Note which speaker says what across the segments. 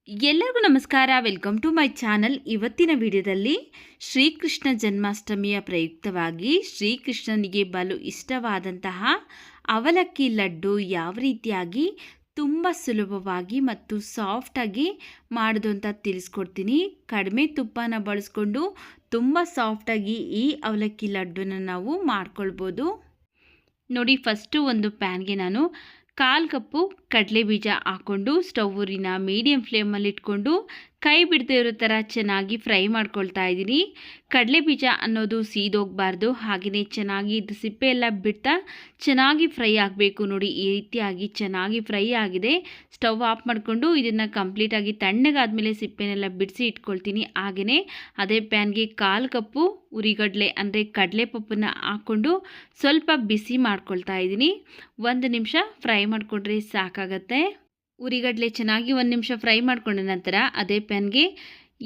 Speaker 1: ಎಲ್ಲರಿಗೂ ನಮಸ್ಕಾರ. Welcome to my channel. ಇವತ್ತಿನ ವಿಡಿಯೋದಲ್ಲಿ ಶ್ರೀಕೃಷ್ಣ ಜನ್ಮಾಷ್ಟಮಿಯ ಪ್ರಯುಕ್ತವಾಗಿ ಶ್ರೀಕೃಷ್ಣನಿಗೆ ಬಲು ಇಷ್ಟವಾದಂತಹ ಅವಲಕ್ಕಿ ಲಡ್ಡು ಯಾವ ರೀತಿಯಾಗಿ ತುಂಬ ಸುಲಭವಾಗಿ ಮತ್ತು ಸಾಫ್ಟಾಗಿ ಮಾಡೋದು ಅಂತ ತಿಳಿಸ್ಕೊಡ್ತೀನಿ. ಕಡಿಮೆ ತುಪ್ಪನ ಬಳಸ್ಕೊಂಡು ತುಂಬ ಸಾಫ್ಟಾಗಿ ಈ ಅವಲಕ್ಕಿ ಲಡ್ಡುನ ನಾವು ಮಾಡ್ಕೊಳ್ಬೋದು. ನೋಡಿ, ಫಸ್ಟು ಒಂದು ಪ್ಯಾನ್ಗೆ ನಾನು 1/4 ಕಪ್ಪು ಕಡಲೆ ಬೀಜ ಹಾಕ್ಕೊಂಡು ಸ್ಟವ್ವಿನ ಮೀಡಿಯಮ್ ಫ್ಲೇಮಲ್ಲಿ ಇಟ್ಕೊಂಡು ಕೈ ಬಿಡದೇ ಇರೋ ಥರ ಚೆನ್ನಾಗಿ ಫ್ರೈ ಮಾಡ್ಕೊಳ್ತಾ ಇದ್ದೀನಿ. ಕಡಲೆ ಬೀಜ ಅನ್ನೋದು ಸೀದೋಗಬಾರ್ದು, ಹಾಗೆಯೇ ಚೆನ್ನಾಗಿ ಇದು ಸಿಪ್ಪೆ ಎಲ್ಲ ಬಿಡ್ತಾ ಚೆನ್ನಾಗಿ ಫ್ರೈ ಆಗಬೇಕು. ನೋಡಿ, ಈ ರೀತಿಯಾಗಿ ಚೆನ್ನಾಗಿ ಫ್ರೈ ಆಗಿದೆ. ಸ್ಟವ್ ಆಫ್ ಮಾಡಿಕೊಂಡು ಇದನ್ನು ಕಂಪ್ಲೀಟಾಗಿ ತಣ್ಣಗಾದ್ಮೇಲೆ ಸಿಪ್ಪೆನೆಲ್ಲ ಬಿಡಿಸಿ ಇಟ್ಕೊಳ್ತೀನಿ. ಹಾಗೆಯೇ ಅದೇ ಪ್ಯಾನ್ಗೆ 1/4 ಕಪ್ಪು ಉರಿಗಡಲೆ ಅಂದರೆ ಕಡಲೆಪಪ್ಪನ್ನು ಹಾಕ್ಕೊಂಡು ಸ್ವಲ್ಪ ಬಿಸಿ ಮಾಡ್ಕೊಳ್ತಾ ಇದ್ದೀನಿ. 1 ನಿಮಿಷ ಫ್ರೈ ಮಾಡಿಕೊಂಡ್ರೆ ಸಾಕಾಗತ್ತೆ. ಉರಿಗಡಲೆ ಚೆನ್ನಾಗಿ 1 ನಿಮಿಷ ಫ್ರೈ ಮಾಡ್ಕೊಂಡ ನಂತರ ಅದೇ ಪ್ಯಾನ್ಗೆ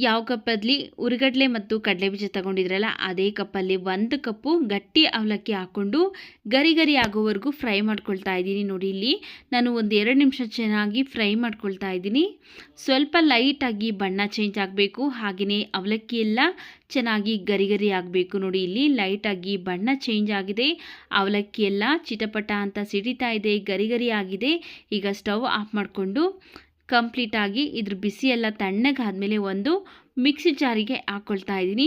Speaker 1: ಯಾವ ಕಪ್ಪಲ್ಲಿ ಉರಿಗಡಲೆ ಮತ್ತು ಕಡಲೆಬೀಜ ತಗೊಂಡಿದ್ರಲ್ಲ ಅದೇ ಕಪ್ಪಲ್ಲಿ 1 ಕಪ್ಪು ಗಟ್ಟಿ ಅವಲಕ್ಕಿ ಹಾಕ್ಕೊಂಡು ಗರಿ ಗರಿ ಆಗೋವರೆಗೂ ಫ್ರೈ ಮಾಡ್ಕೊಳ್ತಾ ಇದ್ದೀನಿ. ನೋಡಿ, ಇಲ್ಲಿ ನಾನು 1-2 ನಿಮಿಷ ಚೆನ್ನಾಗಿ ಫ್ರೈ ಮಾಡ್ಕೊಳ್ತಾ ಇದ್ದೀನಿ. ಸ್ವಲ್ಪ ಲೈಟಾಗಿ ಬಣ್ಣ ಚೇಂಜ್ ಆಗಬೇಕು, ಹಾಗೆಯೇ ಅವಲಕ್ಕಿ ಎಲ್ಲ ಚೆನ್ನಾಗಿ ಗರಿ ಗರಿ ಆಗಬೇಕು. ನೋಡಿ, ಇಲ್ಲಿ ಲೈಟಾಗಿ ಬಣ್ಣ ಚೇಂಜ್ ಆಗಿದೆ, ಅವಲಕ್ಕಿ ಎಲ್ಲ ಚಿಟಪಟ ಅಂತ ಸಿಡಿತಾ ಇದೆ, ಗರಿ ಗರಿ ಆಗಿದೆ. ಈಗ ಸ್ಟವ್ ಆಫ್ ಮಾಡಿಕೊಂಡು ಕಂಪ್ಲೀಟಾಗಿ ಇದ್ರ ಬಿಸಿ ಎಲ್ಲ ತಣ್ಣಗಾದ್ಮೇಲೆ ಒಂದು ಮಿಕ್ಸಿ ಜಾರಿಗೆ ಹಾಕ್ಕೊಳ್ತಾ ಇದ್ದೀನಿ.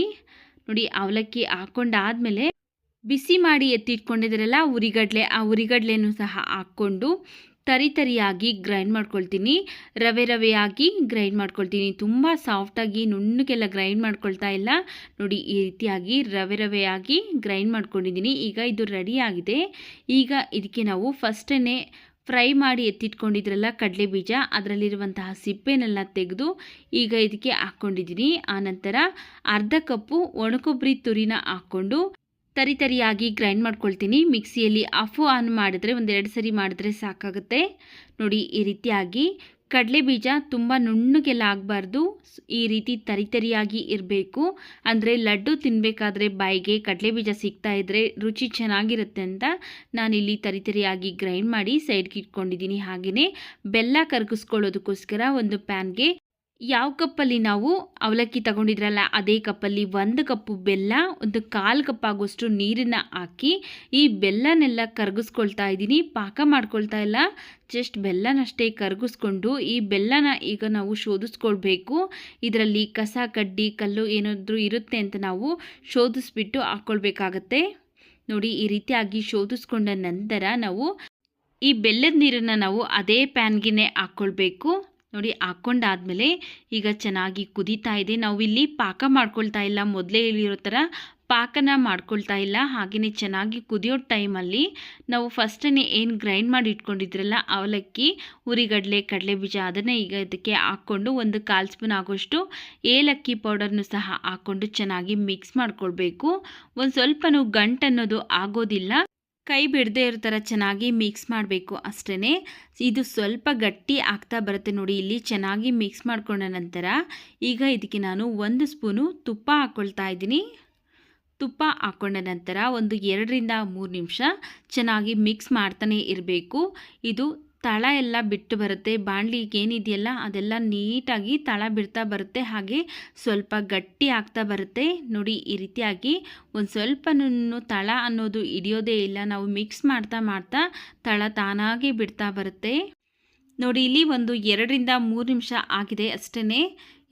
Speaker 1: ನೋಡಿ, ಅವಲಕ್ಕಿ ಹಾಕ್ಕೊಂಡಾದ್ಮೇಲೆ ಬಿಸಿ ಮಾಡಿ ಎತ್ತಿಟ್ಕೊಂಡಿದ್ರಲ್ಲ ಉರಿಗಡಲೆ, ಆ ಉರಿಗಡಲೆನೂ ಸಹ ಹಾಕ್ಕೊಂಡು ತರಿಯಾಗಿ ಗ್ರೈಂಡ್ ಮಾಡ್ಕೊಳ್ತೀನಿ. ರವೆಯಾಗಿ ಗ್ರೈಂಡ್ ಮಾಡ್ಕೊಳ್ತೀನಿ. ತುಂಬ ಸಾಫ್ಟಾಗಿ ನುಣ್ಣಗೆಲ್ಲ ಗ್ರೈಂಡ್ ಮಾಡ್ಕೊಳ್ತಾ ಇಲ್ಲ. ನೋಡಿ, ಈ ರೀತಿಯಾಗಿ ರವೆಯಾಗಿ ಗ್ರೈಂಡ್ ಮಾಡ್ಕೊಂಡಿದ್ದೀನಿ. ಈಗ ಇದು ರೆಡಿಯಾಗಿದೆ. ಈಗ ಇದಕ್ಕೆ ನಾವು ಫಸ್ಟೇ ಫ್ರೈ ಮಾಡಿ ಎತ್ತಿಟ್ಕೊಂಡಿದ್ರಲ್ಲ ಕಡಲೆ ಬೀಜ, ಅದರಲ್ಲಿರುವಂತಹ ಸಿಪ್ಪೆನೆಲ್ಲ ತೆಗೆದು ಈಗ ಇದಕ್ಕೆ ಹಾಕ್ಕೊಂಡಿದ್ದೀನಿ. ಆನಂತರ 1/2 ಕಪ್ಪು ಒಣಕೊಬ್ಬರಿ ತುರಿನ ಹಾಕ್ಕೊಂಡು ತರಿಯಾಗಿ ಗ್ರೈಂಡ್ ಮಾಡ್ಕೊಳ್ತೀನಿ. ಮಿಕ್ಸಿಯಲ್ಲಿ ಆನ್ ಮಾಡಿದ್ರೆ 1-2 ಸರಿ ಮಾಡಿದ್ರೆ ಸಾಕಾಗುತ್ತೆ. ನೋಡಿ, ಈ ರೀತಿಯಾಗಿ ಕಡಲೆ ಬೀಜ ತುಂಬ ನುಣ್ಣಗೆಲ್ಲ ಆಗಬಾರ್ದು, ಈ ರೀತಿ ತರಿಯಾಗಿ ಇರಬೇಕು. ಅಂದರೆ ಲಡ್ಡು ತಿನ್ನಬೇಕಾದ್ರೆ ಬಾಯಿಗೆ ಕಡಲೆ ಬೀಜ ಸಿಗ್ತಾ ಇದ್ದರೆ ರುಚಿ ಚೆನ್ನಾಗಿರುತ್ತೆ ಅಂತ ನಾನಿಲ್ಲಿ ತರಿಯಾಗಿ ಗ್ರೈಂಡ್ ಮಾಡಿ ಸೈಡ್ಗೆ ಇಟ್ಕೊಂಡಿದ್ದೀನಿ. ಹಾಗೆಯೇ ಬೆಲ್ಲ ಕರಗಿಸ್ಕೊಳ್ಳೋದಕ್ಕೋಸ್ಕರ ಒಂದು ಪ್ಯಾನ್ಗೆ ಯಾವ ಕಪ್ಪಲ್ಲಿ ನಾವು ಅವಲಕ್ಕಿ ತಗೊಂಡಿದ್ರಲ್ಲ ಅದೇ ಕಪ್ಪಲ್ಲಿ 1 ಕಪ್ಪು ಬೆಲ್ಲ, 1/4 ಕಪ್ ಆಗೋಷ್ಟು ನೀರನ್ನು ಹಾಕಿ ಈ ಬೆಲ್ಲನೆಲ್ಲ ಕರಗಿಸ್ಕೊಳ್ತಾ ಇದ್ದೀನಿ. ಪಾಕ ಮಾಡ್ಕೊಳ್ತಾ ಇಲ್ಲ, ಜಸ್ಟ್ ಬೆಲ್ಲನಷ್ಟೇ ಕರಗಿಸ್ಕೊಂಡು ಈ ಬೆಲ್ಲನ ಈಗ ನಾವು ಶೋಧಿಸ್ಕೊಳ್ಬೇಕು. ಇದರಲ್ಲಿ ಕಸ ಕಡ್ಡಿ ಕಲ್ಲು ಏನಾದರೂ ಇರುತ್ತೆ ಅಂತ ನಾವು ಶೋಧಿಸ್ಬಿಟ್ಟು ಹಾಕ್ಕೊಳ್ಬೇಕಾಗತ್ತೆ. ನೋಡಿ, ಈ ರೀತಿಯಾಗಿ ಶೋಧಿಸ್ಕೊಂಡ ನಂತರ ನಾವು ಈ ಬೆಲ್ಲದ ನೀರನ್ನು ನಾವು ಅದೇ ಪ್ಯಾನ್ಗೆ ಹಾಕ್ಕೊಳ್ಬೇಕು. ನೋಡಿ, ಹಾಕ್ಕೊಂಡಾದ್ಮೇಲೆ ಈಗ ಚೆನ್ನಾಗಿ ಕುದೀತಾ ಇದೆ. ನಾವು ಇಲ್ಲಿ ಪಾಕ ಮಾಡ್ಕೊಳ್ತಾ ಇಲ್ಲ, ಮೊದಲೇ ಹೇಳಿರೋ ಥರ ಪಾಕನ ಮಾಡ್ಕೊಳ್ತಾ ಇಲ್ಲ. ಹಾಗೆಯೇ ಚೆನ್ನಾಗಿ ಕುದಿಯೋ ಟೈಮಲ್ಲಿ ನಾವು ಫಸ್ಟೇ ಏನು ಗ್ರೈಂಡ್ ಮಾಡಿ ಇಟ್ಕೊಂಡಿದ್ರಲ್ಲ ಅವಲಕ್ಕಿ, ಉರಿಗಡಲೆ, ಕಡಲೆಬೀಜ ಅದನ್ನು ಈಗ ಇದಕ್ಕೆ ಹಾಕ್ಕೊಂಡು 1/4 ಸ್ಪೂನ್ ಆಗೋಷ್ಟು ಏಲಕ್ಕಿ ಪೌಡರ್ನು ಸಹ ಹಾಕ್ಕೊಂಡು ಚೆನ್ನಾಗಿ ಮಿಕ್ಸ್ ಮಾಡ್ಕೊಳ್ಬೇಕು. ಒಂದು ಸ್ವಲ್ಪನೂ ಗಂಟು ಅನ್ನೋದು ಆಗೋದಿಲ್ಲ, ಕೈ ಬಿಡದೇ ಇರೋ ಥರ ಚೆನ್ನಾಗಿ ಮಿಕ್ಸ್ ಮಾಡಬೇಕು ಅಷ್ಟೇ. ಇದು ಸ್ವಲ್ಪ ಗಟ್ಟಿ ಆಗ್ತಾ ಬರುತ್ತೆ. ನೋಡಿ, ಇಲ್ಲಿ ಚೆನ್ನಾಗಿ ಮಿಕ್ಸ್ ಮಾಡ್ಕೊಂಡ ನಂತರ ಈಗ ಇದಕ್ಕೆ ನಾನು 1 ಸ್ಪೂನು ತುಪ್ಪ ಹಾಕ್ಕೊಳ್ತಾ ಇದ್ದೀನಿ. ತುಪ್ಪ ಹಾಕ್ಕೊಂಡ ನಂತರ 2-3 ನಿಮಿಷ ಚೆನ್ನಾಗಿ ಮಿಕ್ಸ್ ಮಾಡ್ತಾನೆ ಇರಬೇಕು. ಇದು ತಳ ಎಲ್ಲ ಬಿಟ್ಟು ಬರುತ್ತೆ, ಬಾಣಲಿಗೆ ಏನಿದೆಯಲ್ಲ ಅದೆಲ್ಲ ನೀಟಾಗಿ ತಳ ಬಿಡ್ತಾ ಬರುತ್ತೆ, ಹಾಗೆ ಸ್ವಲ್ಪ ಗಟ್ಟಿ ಆಗ್ತಾ ಬರುತ್ತೆ. ನೋಡಿ, ಈ ರೀತಿಯಾಗಿ ಒಂದು ಸ್ವಲ್ಪನೂ ತಳ ಅನ್ನೋದು ಹಿಡಿಯೋದೇ ಇಲ್ಲ. ನಾವು ಮಿಕ್ಸ್ ಮಾಡ್ತಾ ತಳ ತಾನಾಗೆ ಬಿಡ್ತಾ ಬರುತ್ತೆ. ನೋಡಿ, ಇಲ್ಲಿ 2-3 ನಿಮಿಷ ಆಗಿದೆ ಅಷ್ಟೇ.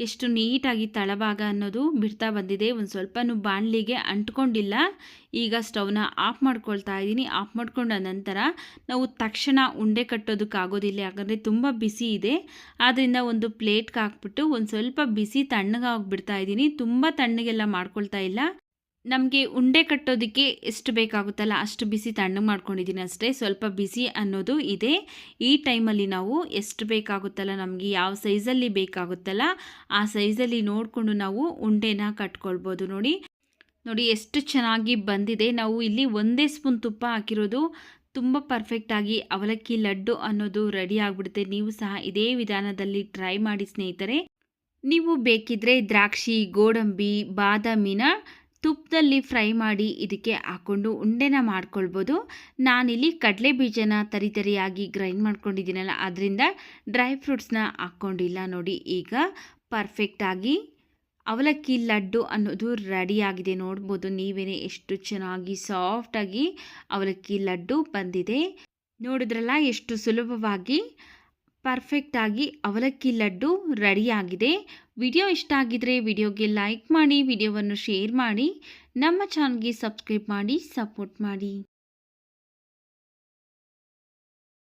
Speaker 1: ಎಷ್ಟು ನೀಟಾಗಿ ತಳಭಾಗ ಅನ್ನೋದು ಬಿಡ್ತಾ ಬಂದಿದೆ, ಒಂದು ಸ್ವಲ್ಪನೂ ಬಾಣಲಿಗೆ ಅಂಟ್ಕೊಂಡಿಲ್ಲ. ಈಗ ಸ್ಟವ್ನ ಆಫ್ ಮಾಡ್ಕೊಳ್ತಾ ಇದ್ದೀನಿ. ಆಫ್ ಮಾಡ್ಕೊಂಡ ನಂತರ ನಾವು ತಕ್ಷಣ ಉಂಡೆ ಕಟ್ಟೋದಕ್ಕಾಗೋದಿಲ್ಲ, ಯಾಕಂದರೆ ತುಂಬ ಬಿಸಿ ಇದೆ. ಆದ್ದರಿಂದ ಒಂದು ಪ್ಲೇಟ್ಗೆ ಹಾಕ್ಬಿಟ್ಟು ಒಂದು ಸ್ವಲ್ಪ ಬಿಸಿ ತಣ್ಣಗಾಗ್ಬಿಡ್ತಾ ಇದ್ದೀನಿ. ತುಂಬ ತಣ್ಣಗೆಲ್ಲ ಮಾಡ್ಕೊಳ್ತಾ ಇಲ್ಲ. ನಮಗೆ ಉಂಡೆ ಕಟ್ಟೋದಕ್ಕೆ ಎಷ್ಟು ಬೇಕಾಗುತ್ತಲ್ಲ ಅಷ್ಟು ಬಿಸಿ ತಣ್ಣಗೆ ಮಾಡ್ಕೊಂಡಿದ್ದೀನಿ ಅಷ್ಟೇ. ಸ್ವಲ್ಪ ಬಿಸಿ ಅನ್ನೋದು ಇದೆ. ಈ ಟೈಮಲ್ಲಿ ನಾವು ಎಷ್ಟು ಬೇಕಾಗುತ್ತಲ್ಲ, ನಮಗೆ ಯಾವ ಸೈಜಲ್ಲಿ ಬೇಕಾಗುತ್ತಲ್ಲ ಆ ಸೈಜಲ್ಲಿ ನೋಡಿಕೊಂಡು ನಾವು ಉಂಡೆನ ಕಟ್ಕೊಳ್ಬೋದು. ನೋಡಿ ಎಷ್ಟು ಚೆನ್ನಾಗಿ ಬಂದಿದೆ. ನಾವು ಇಲ್ಲಿ 1 ಸ್ಪೂನ್ ತುಪ್ಪ ಹಾಕಿರೋದು. ತುಂಬ ಪರ್ಫೆಕ್ಟಾಗಿ ಅವಲಕ್ಕಿ ಲಡ್ಡು ಅನ್ನೋದು ರೆಡಿ ಆಗಿಬಿಡುತ್ತೆ. ನೀವು ಸಹ ಇದೇ ವಿಧಾನದಲ್ಲಿ ಟ್ರೈ ಮಾಡಿ ಸ್ನೇಹಿತರೆ. ನೀವು ಬೇಕಿದ್ದರೆ ದ್ರಾಕ್ಷಿ, ಗೋಡಂಬಿ, ಬಾದಾಮಿನ ತುಪ್ಪದಲ್ಲಿ ಫ್ರೈ ಮಾಡಿ ಇದಕ್ಕೆ ಹಾಕ್ಕೊಂಡು ಉಂಡೆನ ಮಾಡ್ಕೊಳ್ಬೋದು. ನಾನಿಲ್ಲಿ ಕಡಲೆ ಬೀಜನ ತರಿಯಾಗಿ ಗ್ರೈಂಡ್ ಮಾಡ್ಕೊಂಡಿದ್ದೀನಲ್ಲ, ಅದರಿಂದ ಡ್ರೈ ಫ್ರೂಟ್ಸ್ನ ಹಾಕ್ಕೊಂಡಿಲ್ಲ. ನೋಡಿ, ಈಗ ಪರ್ಫೆಕ್ಟಾಗಿ ಅವಲಕ್ಕಿ ಲಡ್ಡು ಅನ್ನೋದು ರೆಡಿಯಾಗಿದೆ. ನೋಡ್ಬೋದು ನೀವೇನೇ ಎಷ್ಟು ಚೆನ್ನಾಗಿ ಸಾಫ್ಟಾಗಿ ಅವಲಕ್ಕಿ ಲಡ್ಡು ಬಂದಿದೆ. ನೋಡಿದ್ರಲ್ಲ ಎಷ್ಟು ಸುಲಭವಾಗಿ ಪರ್ಫೆಕ್ಟಾಗಿ ಅವಲಕ್ಕಿ ಲಡ್ಡು ರೆಡಿಯಾಗಿದೆ. ವಿಡಿಯೋ ಇಷ್ಟ ಆಗಿದ್ರೆ ವಿಡಿಯೋಗೆ ಲೈಕ್ ಮಾಡಿ, ವಿಡಿಯೋವನ್ನು ಶೇರ್ ಮಾಡಿ, ನಮ್ಮ ಚಾನಲ್ಗೆ ಸಬ್ಸ್ಕ್ರೈಬ್ ಮಾಡಿ ಸಪೋರ್ಟ್ ಮಾಡಿ.